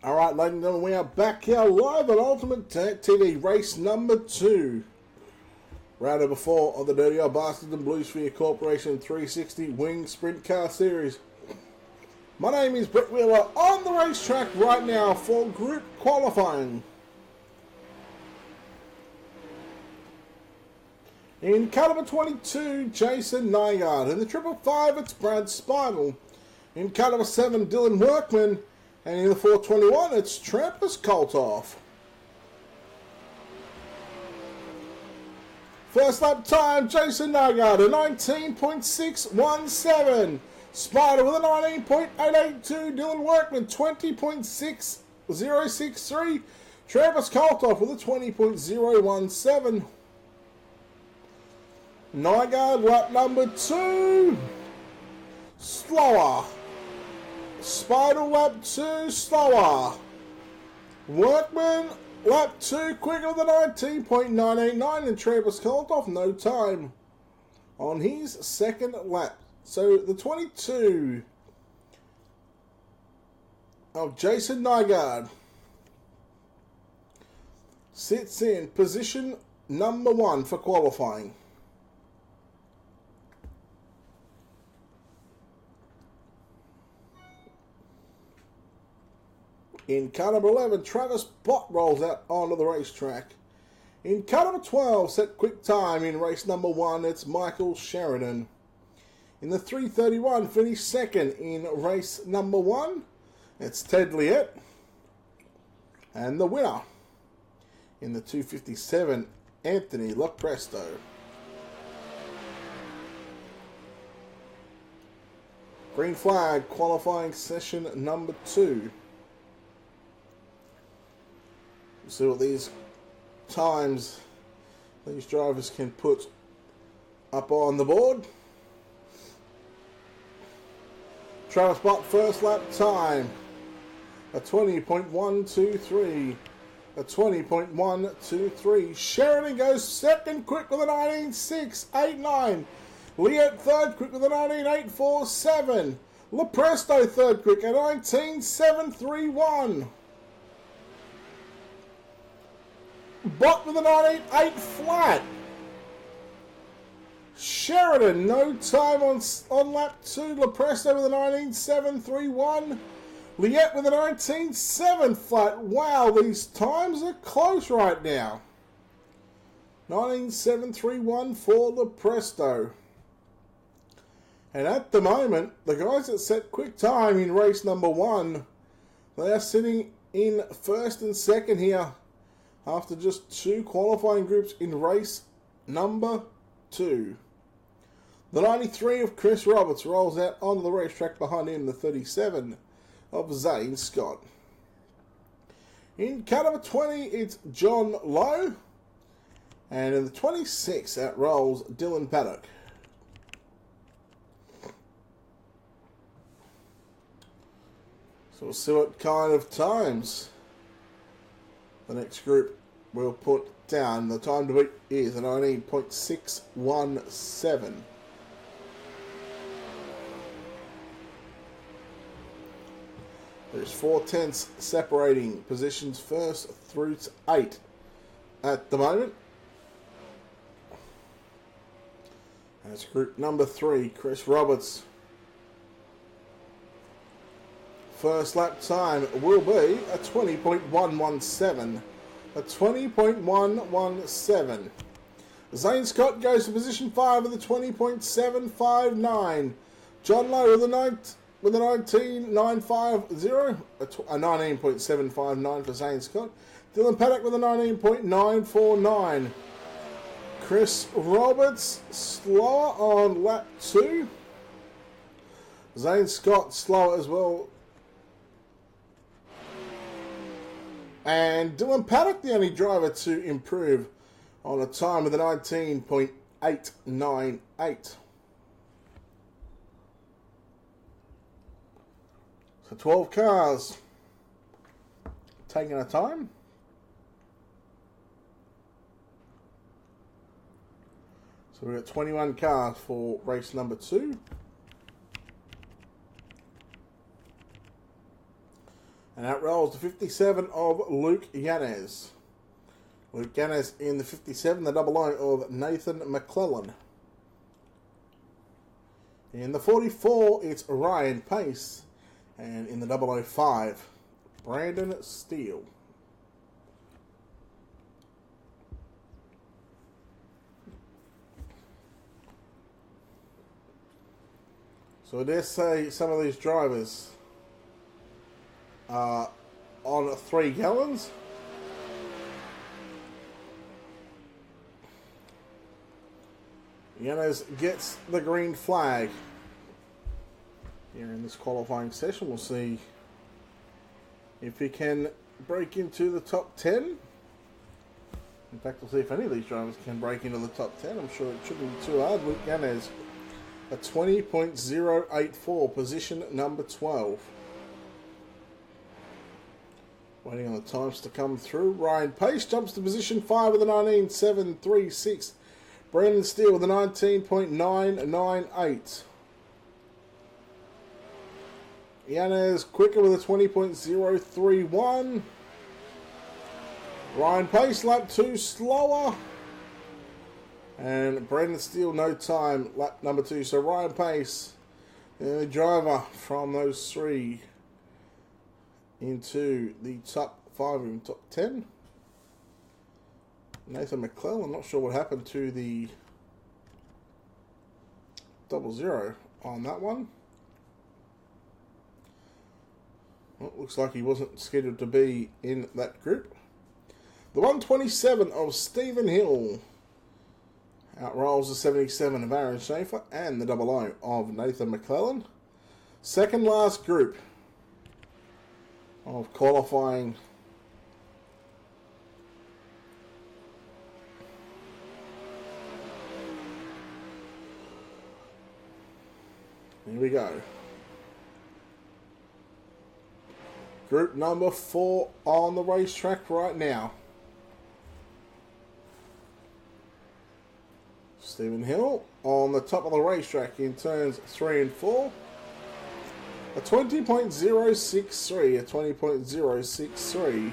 Alright, ladies and gentlemen, we are back here live on Ultimate TV, race number 2. Round number 4 of the Dirty Old Bastards and Blues for your Corporation 360 Wing Sprint Car Series. My name is Brett Wheeler on the racetrack right now for group qualifying. In car number 22, Jason Nygaard. In the 555, it's Brad Spinal. In car number 7, Dylan Workman. And in the 421, it's Trampus Koltoff. First lap time, Jason Nygaard, a 19.617. Spider with a 19.882. Dylan Workman, 20.6063. Travis Koltoff with a 20.017. Nygaard, lap number 2. Slower. Spider, lap 2, slower. Workman, lap 2, quicker than 19.989. And Travis Koltoff, no time on his second lap. So the 22 of Jason Nygaard sits in position number 1 for qualifying. In car number 11, Travis Bott rolls out onto the racetrack. In car number 12, set quick time in race number 1, it's Michael Sheridan. In the 331, finished second in race number 1, it's Ted Liette. And the winner in the 257, Anthony Lopresto. Green flag, qualifying session number 2. See what these times these drivers can put up on the board. Travis Bott, first lap time, a 20.123. A 20.123. Sheridan goes second quick with a 19.689. Liette third quick with a 19.847. Lopresto third quick a 19.731. Bott with a 19.8 flat. Sheridan, no time on lap 2. Lopresto with a 19.731. Liette with a 19.7 flat. Wow, these times are close right now. 19.731 for Lopresto. And at the moment, the guys that set quick time in race number 1, they are sitting in first and second here, after just 2 qualifying groups in race number 2. The 93 of Chris Roberts rolls out onto the racetrack behind him, the 37 of Zane Scott. In car number 20, it's John Lowe. And in the 26, out rolls Dylan Paddock. So we'll see what kind of times the next group will put down. The time to beat is a 19.617. There's 4 tenths separating positions first through to 8 at the moment. And it's group number 3, Chris Roberts. First lap time will be a 20.117. A 20.117. Zane Scott goes to position 5 with a 20.759. John Lowe with a 19.950. A 19.759 for Zane Scott. Dylan Paddock with a 19.949. Chris Roberts slower on lap 2. Zane Scott slower as well. And Dylan Paddock, the only driver to improve on a time with a 19.898. So 12 cars taking a time. So we've got 21 cars for race number 2. And out rolls the 57 of Luke Yanez. Luke Yanez in the 57, the 00 of Nathan McClellan. In the 44, it's Ryan Pace. And in the 005, Brandon Steele. So I dare say some of these drivers are on 3 gallons. Yanez gets the green flag. Here in this qualifying session, we'll see if he can break into the top 10. In fact, we'll see if any of these drivers can break into the top 10. I'm sure it shouldn't be too hard. Luke Yanez, a 20.084, position number 12. Waiting on the times to come through. Ryan Pace jumps to position 5 with a 19.736. Brandon Steele with a 19.998. Yanez quicker with a 20.031. Ryan Pace lap 2 slower. And Brandon Steele no time lap number 2. So Ryan Pace, the driver from those 3 into the top 5 and top 10. Nathan McClellan, not sure what happened to the 00 on that one. Well, looks like he wasn't scheduled to be in that group. The 127 of Stephen Hill outrolls the 77 of Aaron Schaefer and the 00 of Nathan McClellan. Second last group of qualifying. Here we go. Group number 4 on the racetrack right now. Stephen Hill on the top of the racetrack in turns 3 and 4. A 20.063, a 20.063.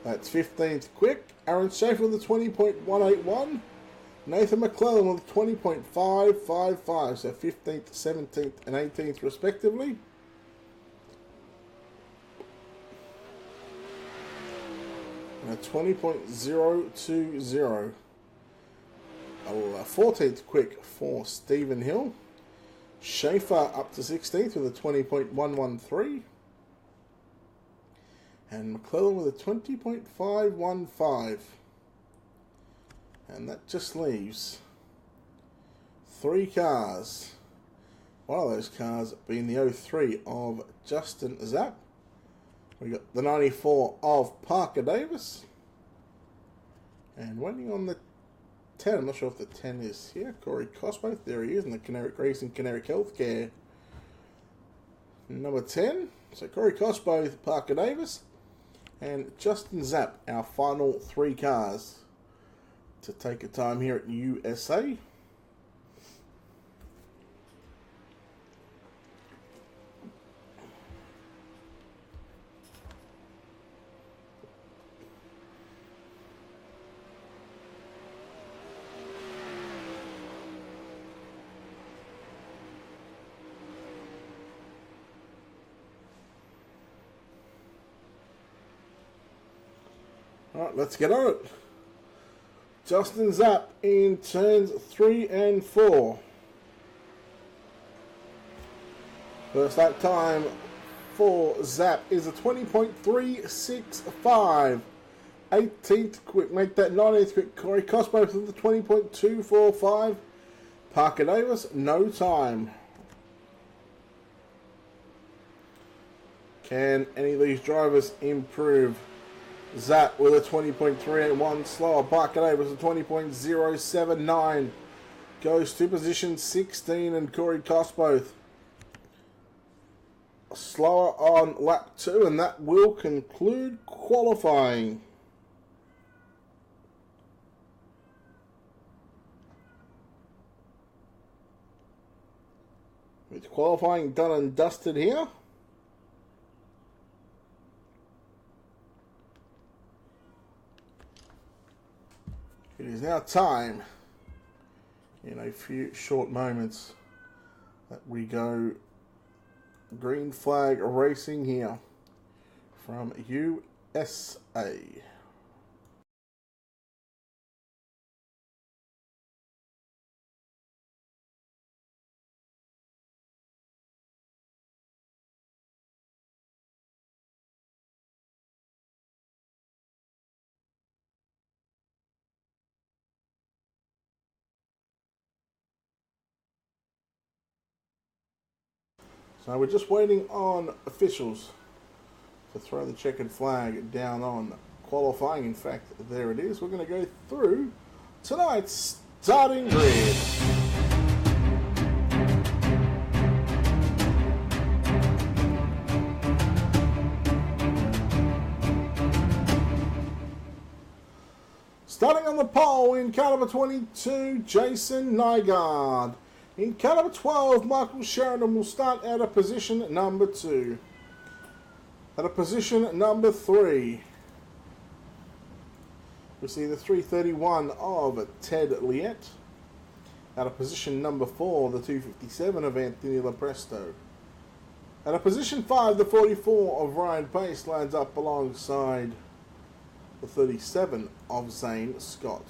That's 15th quick. Aaron Schaefer with a 20.181. Nathan McClellan with 20.555, so 15th, 17th, and 18th respectively. And a 20.020. A 14th quick for Stephen Hill. Schaefer up to 16th with a 20.113. And McClellan with a 20.515. And that just leaves 3 cars. One of those cars being the 03 of Justin Zapp. We got the 94 of Parker Davis. And waiting on the 10, I'm not sure if the 10 is here. Corey Cosgrove, there he is in the Canaric Racing, Canaric Healthcare. Number 10, so Corey Cosgrove, Parker Davis, and Justin Zapp, our final 3 cars to take a time here at USA. Alright, let's get on it. Justin Zapp in turns 3 and 4. First lap time for Zapp is a 20.365. 18th quick, make that 19th quick. Corey Cosgrove with the 20.245. Parker Davis, no time. Can any of these drivers improve? Zapp with a 20.381 slower. Parker Davis with a 20.079. Goes to position 16 and Corey Cosgrove slower on lap 2, and that will conclude qualifying. With qualifying done and dusted here. It is now time, in a few short moments, that we go green flag racing here from USA. So we're just waiting on officials to throw the checkered flag down on qualifying. In fact, there it is. We're going to go through tonight's starting grid. Starting on the pole in car number 22, Jason Nygaard. In car number 12, Michael Sheridan will start out of position number 2. At a position number 3, we see the 331 of Ted Liette. At a position number 4, the 257 of Anthony Lopresto. At a position 5, the 44 of Ryan Pace lines up alongside the 37 of Zane Scott.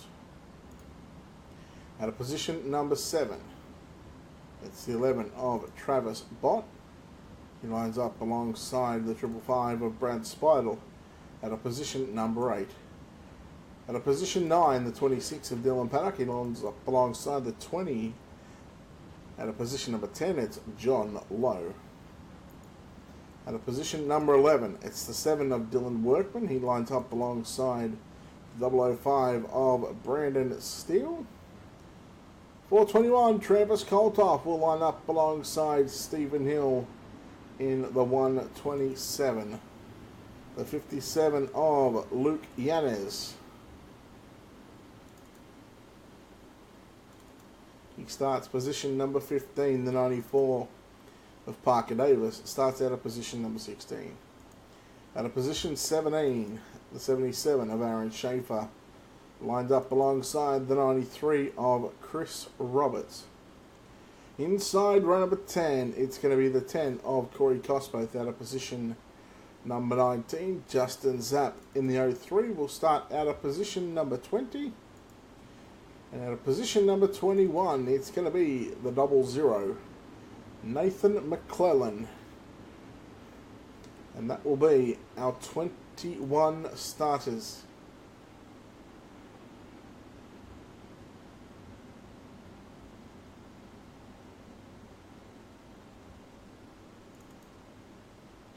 At a position number 7, it's the 11 of Travis Bott. He lines up alongside the 555 of Brad Speidel at a position number 8. At a position 9, the 26 of Dylan Paddock. He lines up alongside the 20. At a position number 10, it's John Lowe. At a position number 11, it's the 7 of Dylan Workman. He lines up alongside the 005 of Brandon Steele. 421, Travis Coltoff will line up alongside Stephen Hill in the 127. The 57 of Luke Yanez. He starts position number 15, the 94 of Parker Davis. Starts out of position number 16. At a position 17, the 77 of Aaron Schaefer. Lined up alongside the 93 of Chris Roberts. Inside row number 10, it's going to be the 10 of Corey Cosboth out of position number 19. Justin Zapp in the 03 will start out of position number 20. And out of position number 21, it's going to be the 00, Nathan McClellan. And that will be our 21 starters.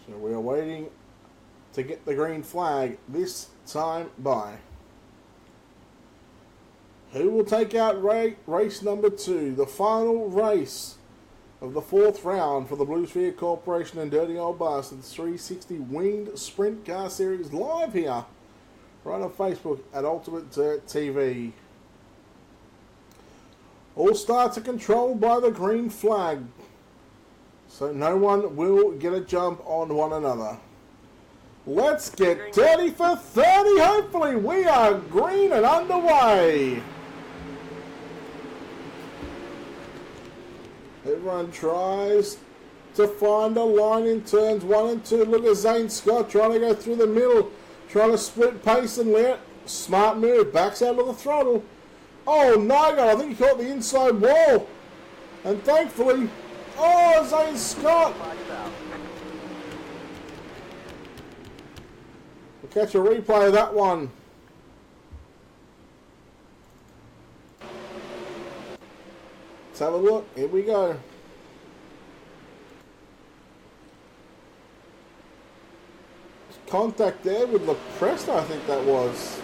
So we are waiting to get the green flag this time by. Who will take out race number 2, the final race of the 4th round for the Blue Sphere Corporation and Dirty Old Bastards 360 Winged Sprint Car Series live here right on Facebook at Ultimate Dirt TV. All starts are controlled by the green flag, so no one will get a jump on one another. Let's get dirty for 30. Hopefully we are green and underway. Everyone tries to find a line in turns 1 and 2. Look at Zane Scott trying to go through the middle, trying to split Pace and Liette. Smart move, backs out of the throttle. Oh, Nygaard, I think he caught the inside wall. And thankfully, oh, Zane Scott. We'll catch a replay of that one. Let's have a look. Here we go. Contact there with Lopresto, I think that was.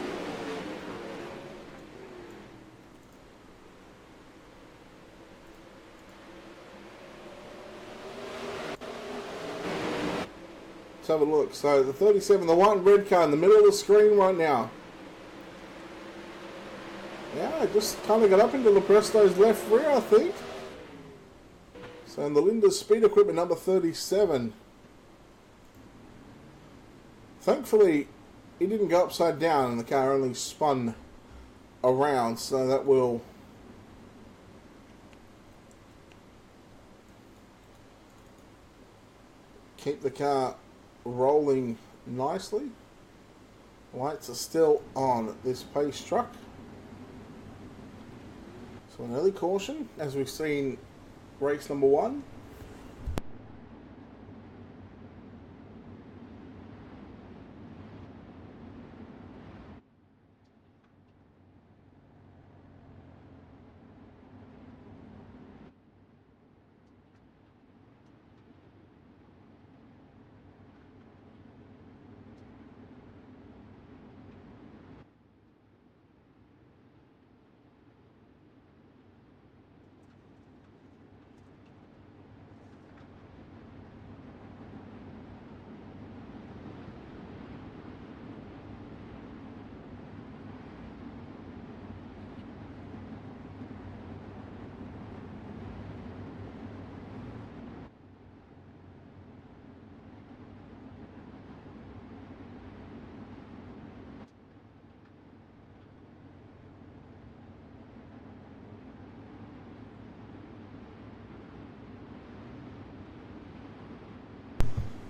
Let's have a look. So the 37, the white and red car in the middle of the screen right now. Yeah, just kind of got up into Lopresto's left rear, I think. So in the Linda's Speed Equipment number 37. Thankfully, he didn't go upside down and the car only spun around, so that will keep the car rolling nicely. Lights are still on this pace truck. So an early caution, as we've seen race number 1.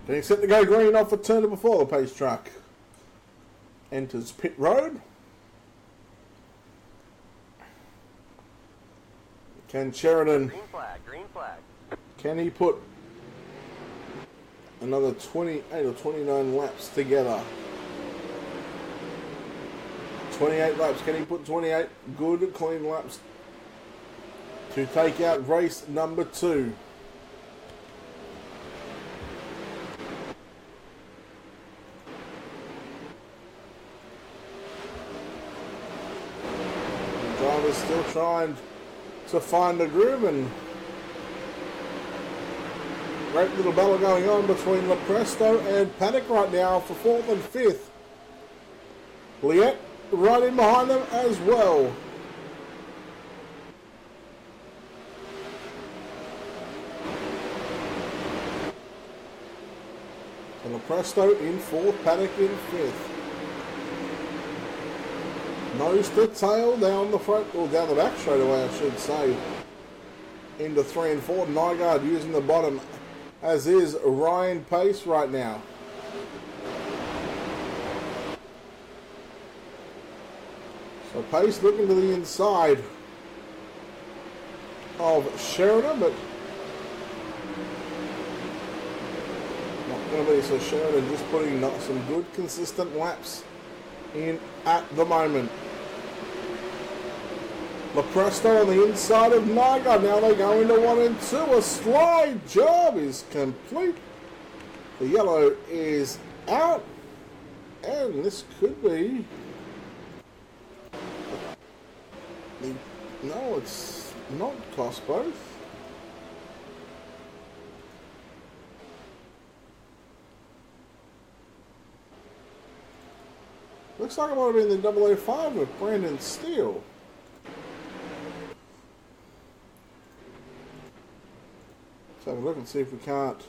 Getting set to go green off a turn before the pace truck enters pit road. Can Sheridan, green flag. Can he put another 28 or 29 laps together? 28 laps. Can he put 28 good, clean laps to take out race number 2? The driver's still trying to find the groove, and great little battle going on between Lepresto and Panic right now for 4th and 5th. Liette right in behind them as well. And Lepresto in 4th, Panic in 5th. Nose to tail down the front, or down the back straight away, I should say. Into 3 and 4. Nygaard using the bottom, as is Ryan Pace right now. So Pace looking to the inside of Sheridan, but not going to be. So Sheridan just putting some good consistent laps in at the moment. Lepresto on the inside of Nygaard. Now they go into 1 and 2. A slide job is complete. The yellow is out. And this could be... No, it's not cost both. Looks like it might have been the 005 with Brandon Steele. Let's have a look and see if we can't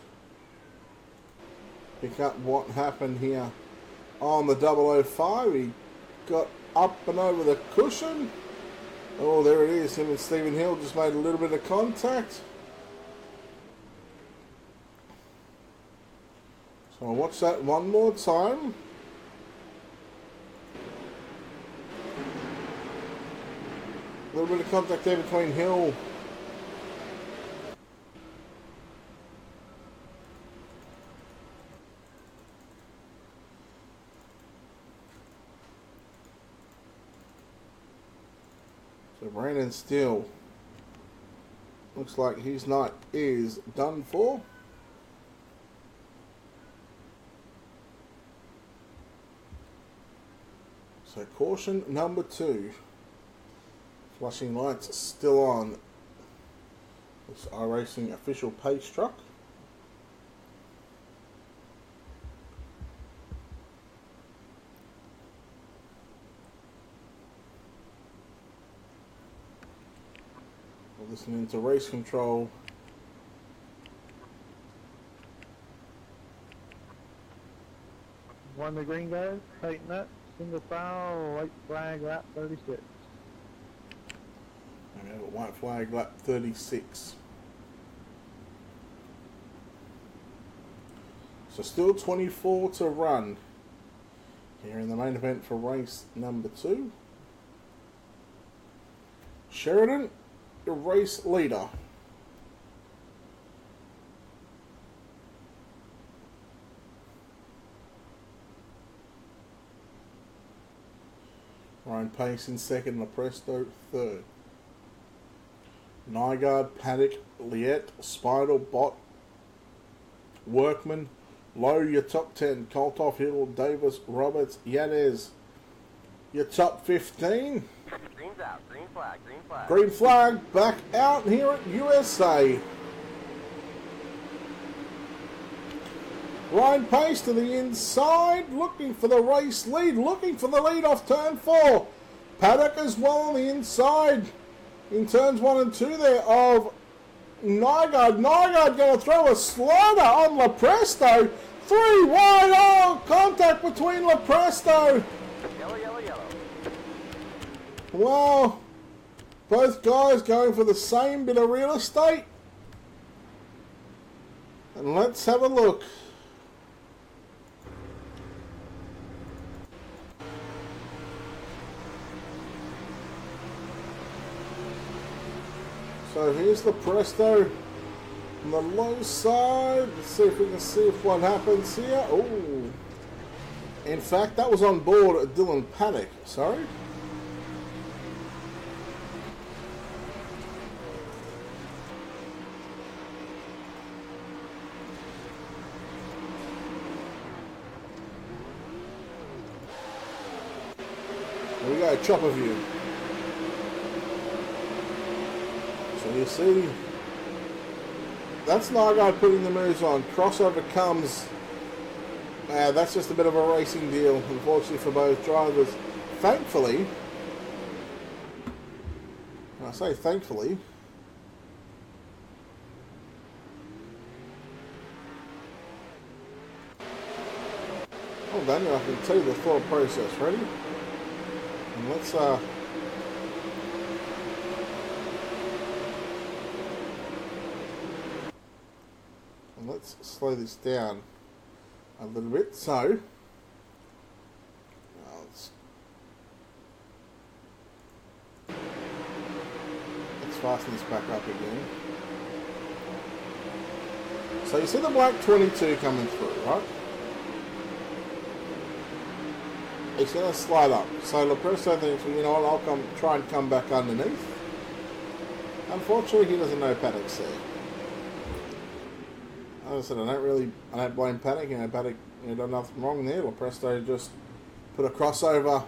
pick up what happened here on the 005. He got up and over the cushion. Oh, there it is. Him and Stephen Hill just made a little bit of contact. So I'll watch that one more time. A little bit of contact there between Hill so Brandon Steele looks like his night is done for. So caution number 2. Flashing lights still on. This iRacing official pace truck. We're listening to race control. One the green guys, tighten up, single foul, white flag, lap 36. And we have a white flag, lap 36. So still 24 to run here in the main event for race number 2. Sheridan, the race leader. Ryan Pace in second, Lepresto third. Nygaard, Paddock, Liette, Spider, Bott, Workman, Lowe, your top 10. Koltoff, Hill, Davis, Roberts, Yanez, your top 15. Green's out. Green flag. Green flag. Green flag back out here at USA. Ryan Pace to the inside, looking for the race lead, looking for the lead off turn 4. Paddock as well on the inside in turns 1 and 2 there of Nygaard. Nygaard going to throw a slider on Lepresto. 3 wide. Oh, contact between Lepresto. Yellow, yellow, yellow. Wow. Both guys going for the same bit of real estate. And let's have a look. So here's the Presto on the low side. Let's see if we can see if what happens here. Oh, in fact, that was on board Dylan Paddock. Sorry. There we go, chopper view. So you see, that's Nygaard putting the moves on. Crossover comes. That's just a bit of a racing deal, unfortunately, for both drivers. Thankfully, and I say thankfully, well, Daniel, I can tell you the thought process. Ready? And let's let's slow this down a little bit. So, let's fasten this back up again. So you see the black 22 coming through, right? It's going to slide up. So Lepresto thinks, well, you know what, I'll try and come back underneath. Unfortunately, he doesn't know Paddock's there. As I said, I don't blame Paddock. You know, Paddock, done nothing wrong there. Lepresto just put a crossover,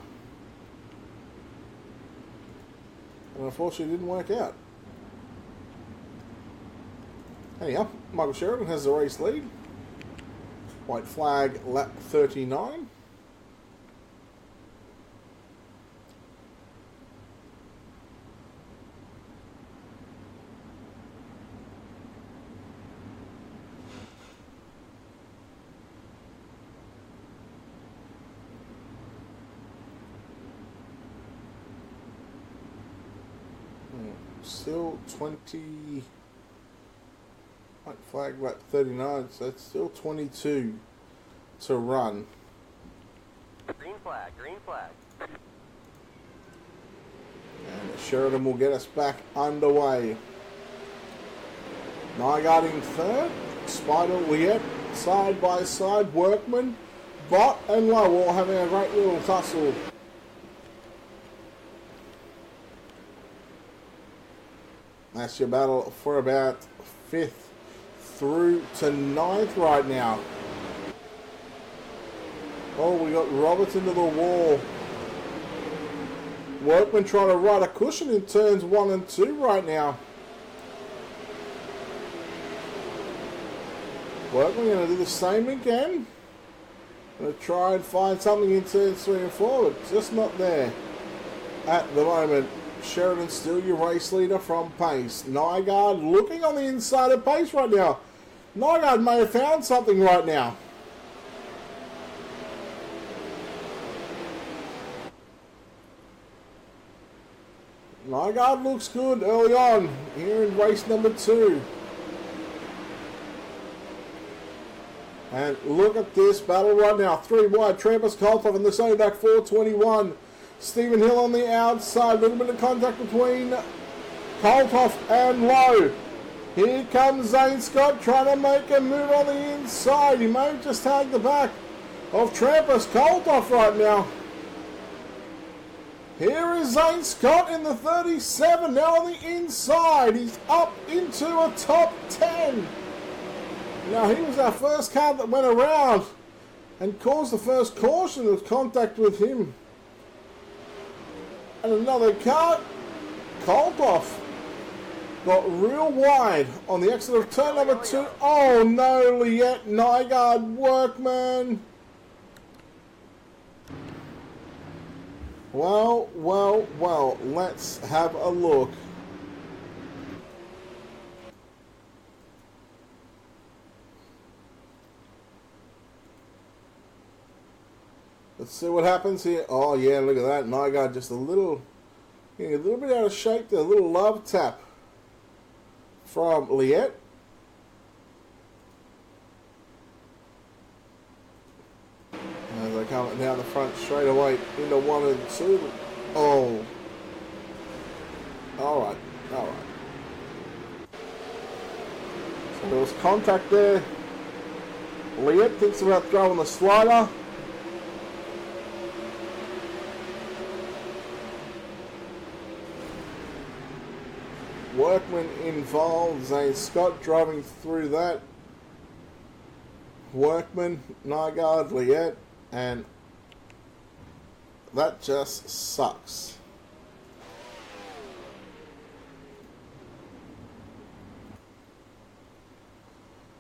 and unfortunately, it didn't work out. Anyhow, Michael Sheridan has the race lead. White flag, lap 39. Still 20, white flag lap 39, so it's still 22 to run. Green flag, green flag. And Sheridan will get us back underway. Nygaard in third, Spider, Liette, side by side, Workman, Bott and Lowe all having a great little tussle. That's your battle for about 5th through to 9th right now. Oh, we got Roberts into the wall. Workman trying to ride a cushion in turns 1 and 2 right now. Workman going to do the same again. Going to try and find something in turns 3 and 4, but just not there at the moment. Sheridan still your race leader from Pace. Nygaard looking on the inside of Pace right now. Nygaard may have found something right now. Nygaard looks good early on here in race number 2. And look at this battle right now. 3 wide. Trampus Kolthoff in the same back 421. Stephen Hill on the outside. A little bit of contact between Kolthoff and Lowe. Here comes Zane Scott trying to make a move on the inside. He may have just tagged the back of Trampus Kolthoff right now. Here is Zane Scott in the 37. Now on the inside. He's up into a top 10. Now, he was our first car that went around and caused the first caution of contact with him. And another car, Kolthoff, got real wide on the exit of turn number 2. Oh no, Liette Nygaard Workman. Well, let's have a look. Let's see what happens here. Oh yeah, look at that. Nygaard just a little bit out of shape there. A little love tap from Liette. As they come down the front straight away into 1 and 2. Oh. Alright. So there was contact there. Liette thinks about throwing the slider. Workman involved. Zane Scott driving through that. Workman, Nygaard, Liette, and that just sucks.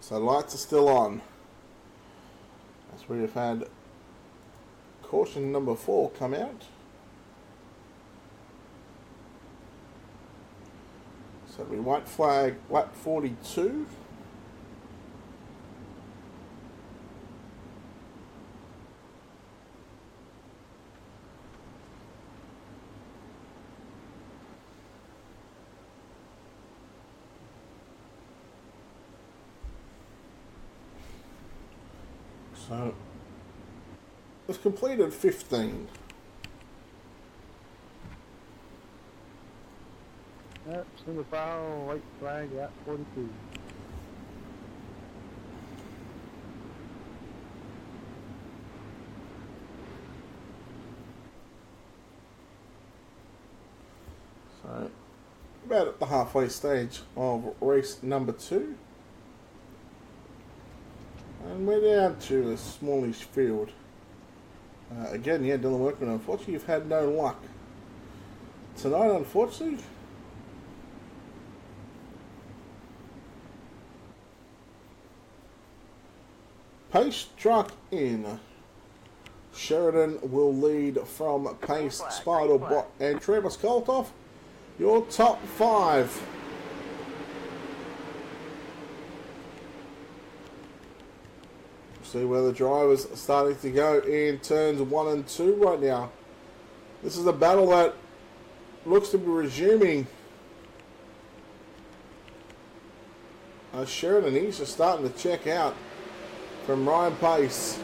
So lights are still on. As we have had caution number 4 come out. So we white flag lap 42. So we've completed 15. Yep, single file, white flag, lap 42. So, about at the halfway stage of race number 2. And we're down to a smallish field. Again, yeah, Dylan Workman, unfortunately you've had no luck tonight, unfortunately. Pace truck in. Sheridan will lead from Pace, Spider, Bot, and Travis Kolthoff. Your top 5. See where the drivers are starting to go in turns 1 and 2 right now. This is a battle that looks to be resuming. Sheridan, he's just starting to check out from Ryan Pace.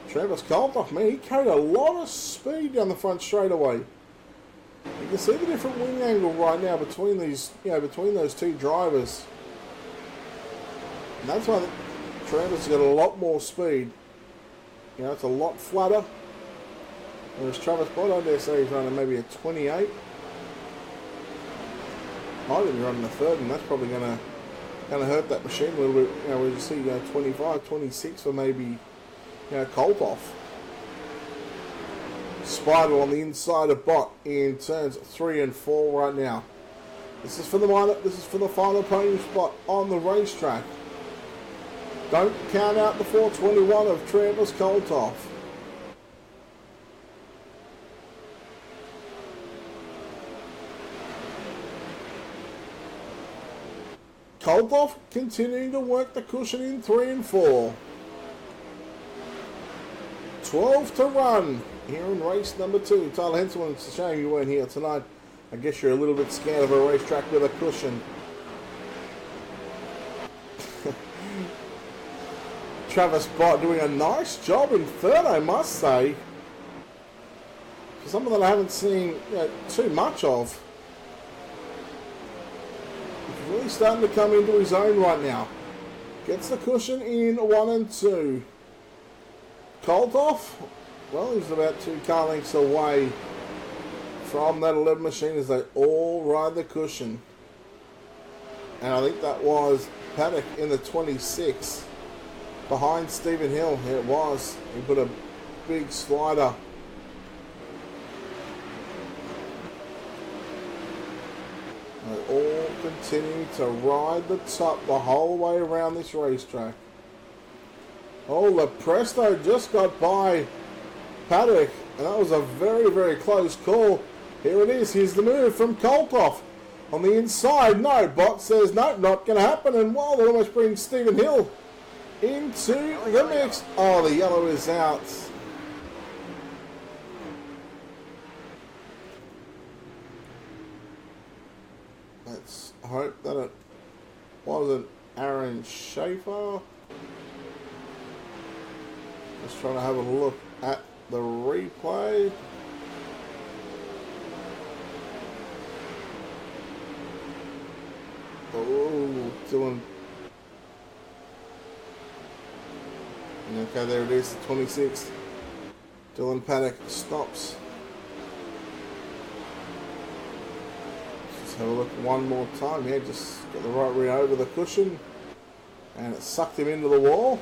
Travis Kolthoff, man, he carried a lot of speed down the front straightaway. You can see the different wing angle right now between these, between those two drivers. And that's why Travis has got a lot more speed. It's a lot flatter. Whereas Travis Bott, I dare say he's running maybe a 28. Might be running a 30, and that's probably going to hurt that machine a little bit. We just see 25, 26 for maybe Kolthoff. Spider on the inside of Bott in turns 3 and 4 right now. This is for the final podium spot on the racetrack. Don't count out the 421 of Travis Kolthoff. Kolthoff continuing to work the cushion in 3 and 4. 12 to run here in race number 2. Tyler Henselman, it's a shame you weren't here tonight. I guess you're a little bit scared of a racetrack with a cushion. Travis Bott doing a nice job in third, I must say. For something that I haven't seen too much of. He's really starting to come into his own right now. Gets the cushion in 1 and 2. Koltoff, well, he's about 2 car lengths away from that 11 machine as they all ride the cushion. And I think that was Paddock in the 26 behind Stephen Hill. Here it was. He put a big slider. They all continue to ride the top the whole way around this racetrack. Oh, the Presto just got by Paddock, and that was a very, very close call. Here it is. Here's the move from Koltoff. On the inside, no. Bott says, no, not going to happen. And wow, that almost brings Stephen Hill into the mix. Oh, the yellow is out. Let's hope that it wasn't Aaron Schaefer. Just trying to have a look at the replay. Oh, Dylan. Okay, there it is, the 26th. Dylan Paddock stops. Let's have a look one more time. Yeah, just got the right rear over the cushion. And it sucked him into the wall.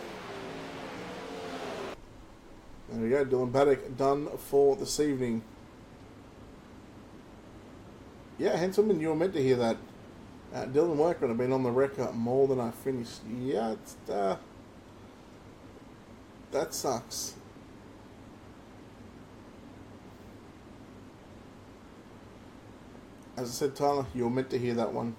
There we go, Dylan Paddock done for this evening. Yeah, Henselman, you were meant to hear that. Dylan Workman have been on the record more than I finished. Yeah, it's, that sucks. As I said, Tyler, you were meant to hear that one.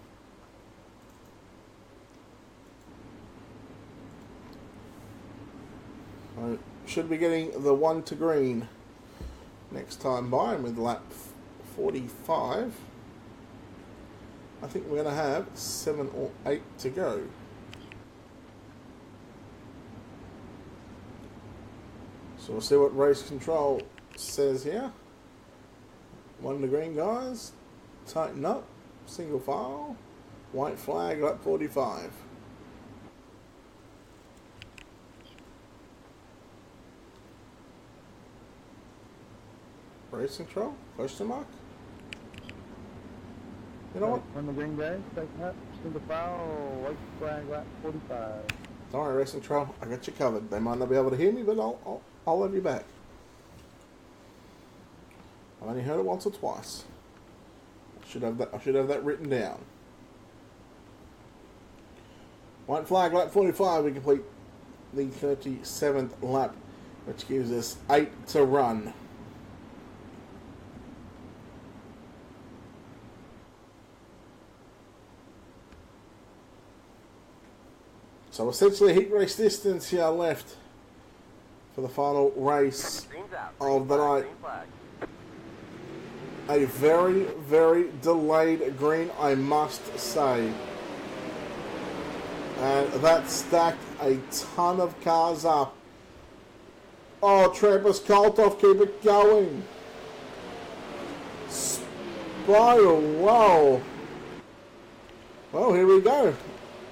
So, should be getting the 1 to green next time by, and with lap 45. I think we're going to have 7 or 8 to go. So we'll see what race control says here. 1 to green, guys. Tighten up. Single file. White flag, lap 45. Race control? Question mark? You know what? When the green guys, tighten up, single file, white flag, lap 45. Don't worry, race control. I got you covered. They might not be able to hear me, but I'll have you back. I've only heard it once or twice. I should have that written down. White flag, lap 45. We complete the 37th lap, which gives us 8 to run. So essentially heat race distance here left for the final race of the night. A very, very delayed green, I must say. And that stacked a ton of cars up. Oh, Trampus Koltoff, keep it going. Spiral, wow. Well, here we go.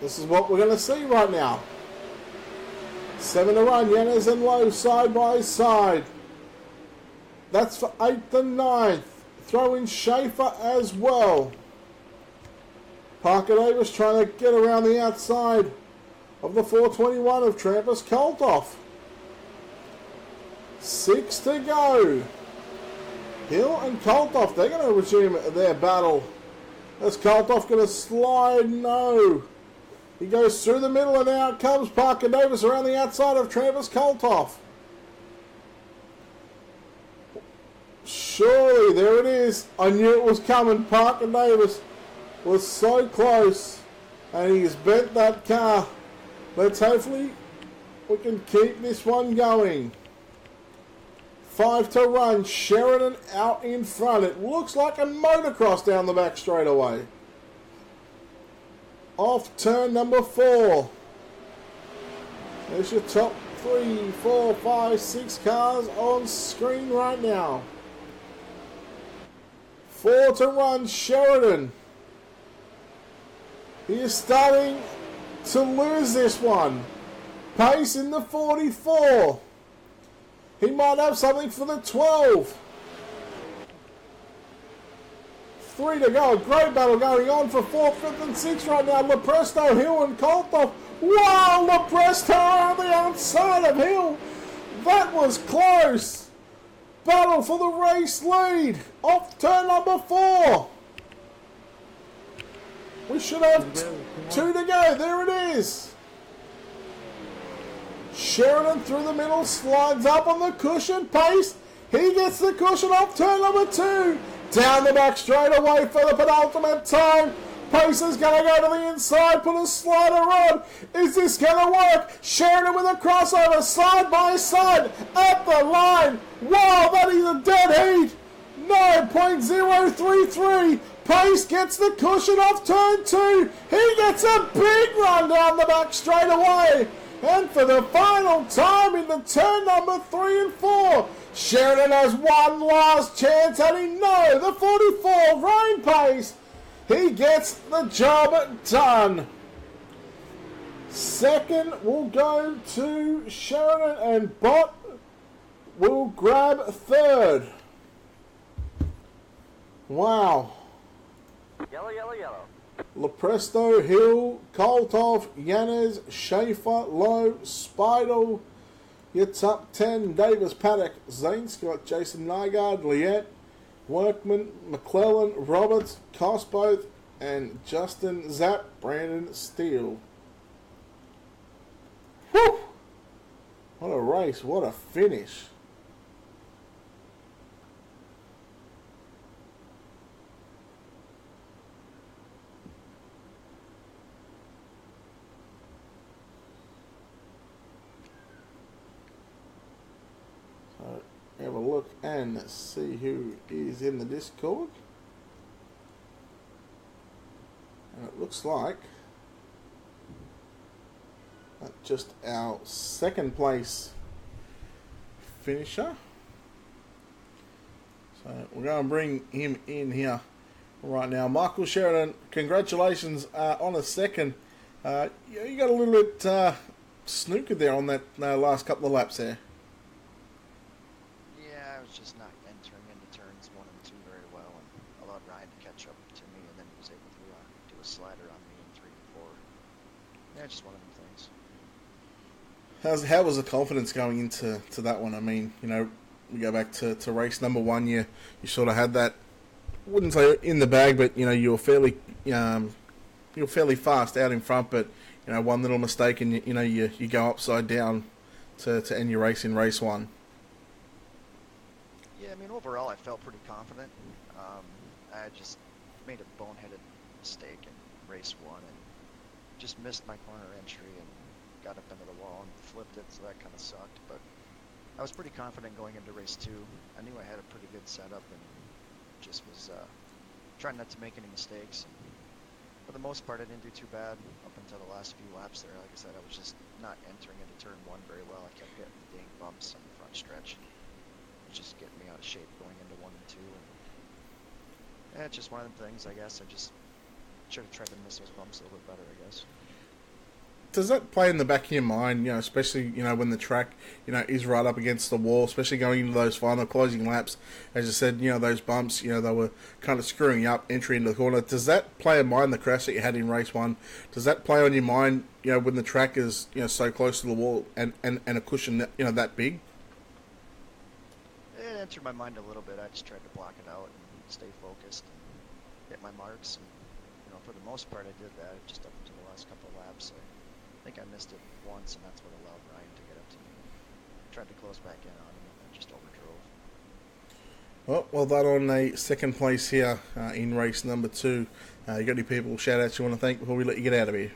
This is what we're going to see right now. 7 to run. Yanes and Lowe side by side. That's for 8th and 9th. Throw in Schaefer as well. Parker Davis trying to get around the outside of the 421 of Trampus Koltoff. 6 to go. Hill and Koltoff, they're going to resume their battle. Is Koltoff going to slide? No. He goes through the middle and out comes Parker Davis around the outside of Travis Koltoff. Surely, there it is. I knew it was coming. Parker Davis was so close and he's bent that car. Let's hopefully we can keep this one going. 5 to run. Sheridan out in front. It looks like a motocross down the back straightaway. Off turn number 4. There's your top 3, 4, 5, 6 cars on screen right now. 4 to run, Sheridan. He is starting to lose this one. Pace in the 44. He might have something for the 12. 3 to go. Great battle going on for 4th, 5th and 6th right now. Lepresto, Hill and Kolthoff. Wow, Lepresto on the outside of Hill. That was close. Battle for the race lead. Off turn number 4. We should have 2 to go. There it is. Sheridan through the middle, slides up on the cushion. Pace. He gets the cushion off turn number 2. Down the back straight away for the penultimate time. Pace is going to go to the inside, put a slider on. Is this going to work? Sheridan with a crossover, side by side, at the line. Wow, that is a dead heat. 9.033. Pace gets the cushion off turn 2. He gets a big run down the back straight away. And for the final time into turn number 3 and 4, Sheridan has one last chance, and he knows the 44 Rain Pace. He gets the job done. Second will go to Sheridan, and Bott will grab 3rd. Wow. Yellow, yellow, yellow. Lepresto, Hill, Kolthoff, Yanez, Schaefer, Lowe, Speidel, your top 10, Davis, Paddock, Zane Scott, Jason Nygaard, Liette, Workman, McClellan, Roberts, Cosboth, and Justin Zapp, Brandon Steele. Whew! What a race, what a finish. Have a look and see who is in the Discord. And it looks like just our second place finisher. So we're going to bring him in here right now. Michael Sheridan, congratulations on a second. You got a little bit snookered there on that last couple of laps there. Just not entering into turns 1 and 2 very well, and allowed Ryan to catch up to me, and then he was able to do a slider on me in 3 and 4. Yeah, just one of them things. How was the confidence going into that one? I mean, you know, we go back to race number 1. You sort of had that, wouldn't say in the bag, but you know you were fairly fast out in front, but you know one little mistake and you go upside down to end your race in race 1. Yeah, I mean, overall, I felt pretty confident. I just made a boneheaded mistake in race 1 and just missed my corner entry and got up into the wall and flipped it, so that kind of sucked. But I was pretty confident going into race 2. I knew I had a pretty good setup and just was trying not to make any mistakes. And for the most part, I didn't do too bad up until the last few laps there. Like I said, I was just not entering into turn 1 very well. I kept getting the dang bumps on the front stretch. Just getting me out of shape going into 1 and 2. And it's just one of them things, I guess. I just should have tried to miss those bumps a little bit better, I guess. Does that play in the back of your mind, especially, when the track, is right up against the wall, especially going into those final closing laps? As I said, those bumps, they were kind of screwing you up entry into the corner. Does that play in mind, the crash that you had in race 1? Does that play on your mind, when the track is, so close to the wall and a cushion, that big? It entered my mind a little bit. I just tried to block it out and stay focused and hit my marks. And, for the most part, I did that just up until the last couple of laps. I think I missed it once, and that's what allowed Ryan to get up to me. I tried to close back in on him, and I just overdrove. Well done on a second place here in race number 2. You got any people, shout-outs you want to thank before we let you get out of here?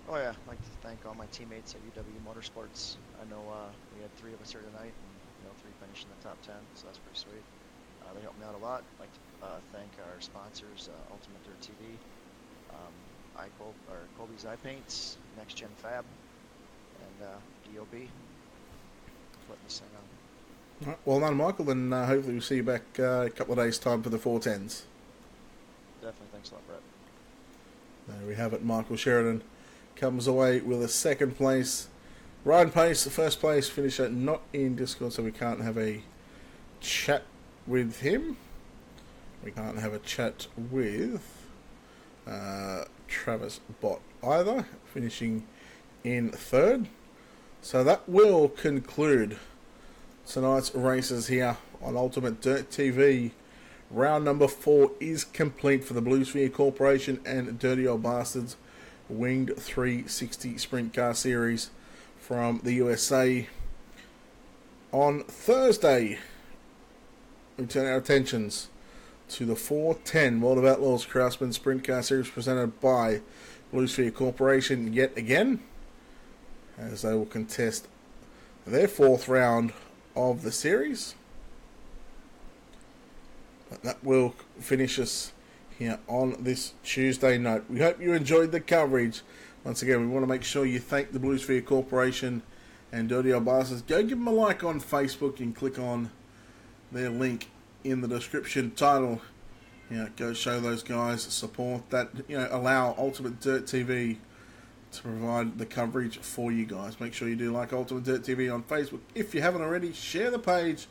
Oh, yeah. I'd like to thank all my teammates at UW Motorsports. I know we had 3 of us here tonight, and, 3 three finish in the top 10, so that's pretty sweet. They helped me out a lot. I'd like to thank our sponsors, Ultimate Dirt TV, Colby's Eye Paints, Next Gen Fab, and DOB. Putting this thing on. All right, well done, Michael, and hopefully we'll see you back a couple of days' time for the 410s. Definitely, thanks a lot, Brett. There we have it. Michael Sheridan comes away with a second place. Ryan Pace, the first place finisher, not in Discord, so we can't have a chat with him. We can't have a chat with Travis Bott either, finishing in third. So that will conclude tonight's races here on Ultimate Dirt TV. Round number 4 is complete for the Blue Sphere Corporation and Dirty Old Bastards Winged 360 Sprint Car Series from the USA. On Thursday, we turn our attentions to the 410 World of Outlaws Craftsman Sprint Car Series presented by Blue Sphere Corporation yet again, as they will contest their 4th round of the series. But that will finish us here on this Tuesday night. We hope you enjoyed the coverage. Once again, we want to make sure you thank the Blue Sphere Corporation and Dirty Old Bastards. Go give them a like on Facebook and click on their link in the description title. Go show those guys support that. Allow Ultimate Dirt TV to provide the coverage for you guys. Make sure you do like Ultimate Dirt TV on Facebook. If you haven't already, share the page.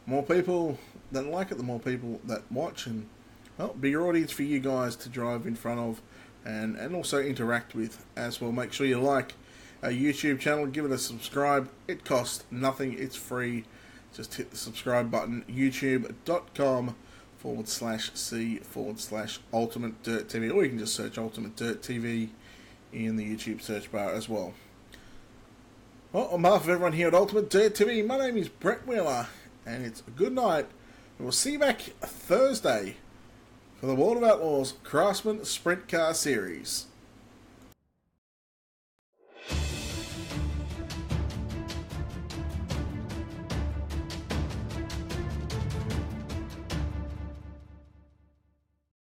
More people that like it, the more people that watch, and bigger audience for you guys to drive in front of and also interact with as well. Make sure you like our YouTube channel, give it a subscribe. It costs nothing, it's free. Just hit the subscribe button, youtube.com/C/Ultimate Dirt TV, or you can just search Ultimate Dirt TV in the YouTube search bar as well. Well, on behalf of everyone here at Ultimate Dirt TV, my name is Brett Wheeler, and it's a good night. And we'll see you back Thursday for the World of Outlaws Craftsman Sprint Car Series.